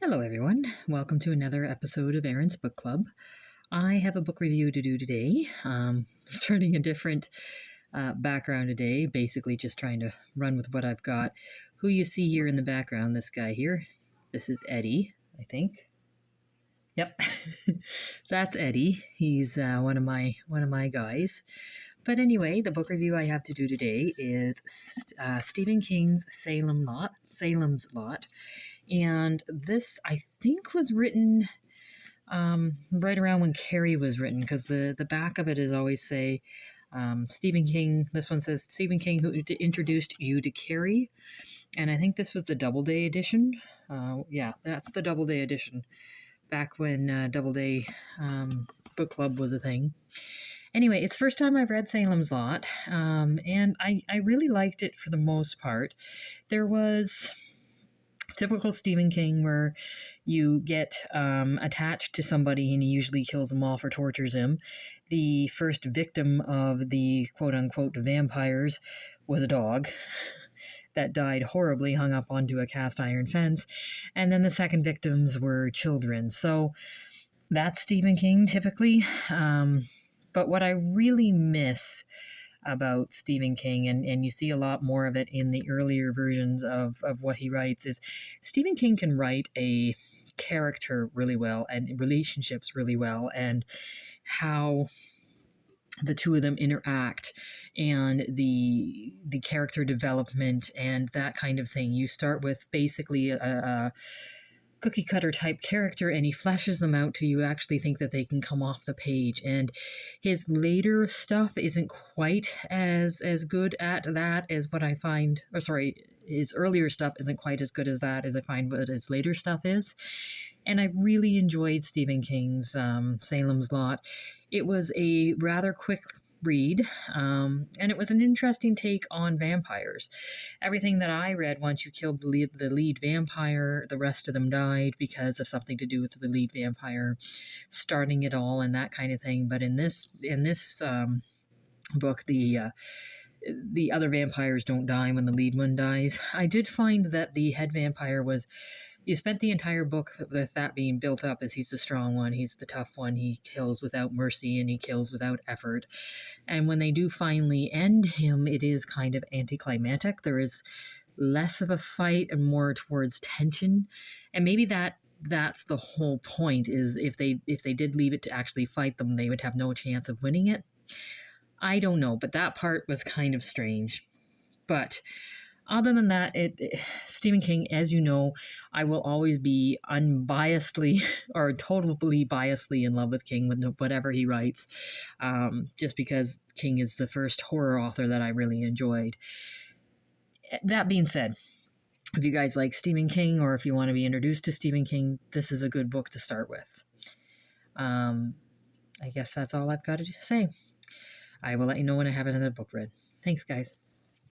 Hello, everyone. Welcome to another episode of Erin's Book Club. I have a book review to do today. Starting a different background today, basically just trying to run with what I've got. Who you see here in the background, this guy here, this is Eddie, I think. Yep, that's Eddie. He's one of my guys. But anyway, the book review I have to do today is Stephen King's Salem's Lot. And this, I think, was written right around when Carrie was written, because the back of it is always say Stephen King. This one says Stephen King who introduced you to Carrie. And I think this was the Doubleday edition. Yeah, that's the Doubleday edition. Back when Doubleday Book Club was a thing. Anyway, it's the first time I've read Salem's Lot, and I really liked it for the most part. There was typical Stephen King where you get attached to somebody and he usually kills them off or tortures him. The first victim of the quote-unquote vampires was a dog that died horribly, hung up onto a cast iron fence. And then the second victims were children. So that's Stephen King typically. But what I really miss about Stephen King, and you see a lot more of it in the earlier versions of what he writes, is Stephen King can write a character really well and relationships really well, and how the two of them interact and the character development and that kind of thing. You start with basically a cookie cutter type character and he fleshes them out till you actually think that they can come off the page. And his later stuff isn't quite as good at that as what I find, or sorry, his earlier stuff isn't quite as good as that as I find what his later stuff is. And I really enjoyed Stephen King's Salem's Lot. It was a rather quick read, and it was an interesting take on vampires. Everything that I read, once you killed the lead vampire, the rest of them died because of something to do with the lead vampire starting it all and that kind of thing. But in this book, the other vampires don't die when the lead one dies. I did find that the head vampire was... You spent the entire book with that being built up as he's the strong one, he's the tough one, he kills without mercy and he kills without effort. And when they do finally end him, it is kind of anticlimactic. There is less of a fight and more towards tension. And maybe that's the whole point, is if they did leave it to actually fight them, they would have no chance of winning it. I don't know, but that part was kind of strange. But other than that, Stephen King, as you know, I will always be unbiasedly or totally biasedly in love with King, with whatever he writes, just because King is the first horror author that I really enjoyed. That being said, if you guys like Stephen King, or if you want to be introduced to Stephen King, this is a good book to start with. I guess that's all I've got to say. I will let you know when I have another book read. Thanks, guys.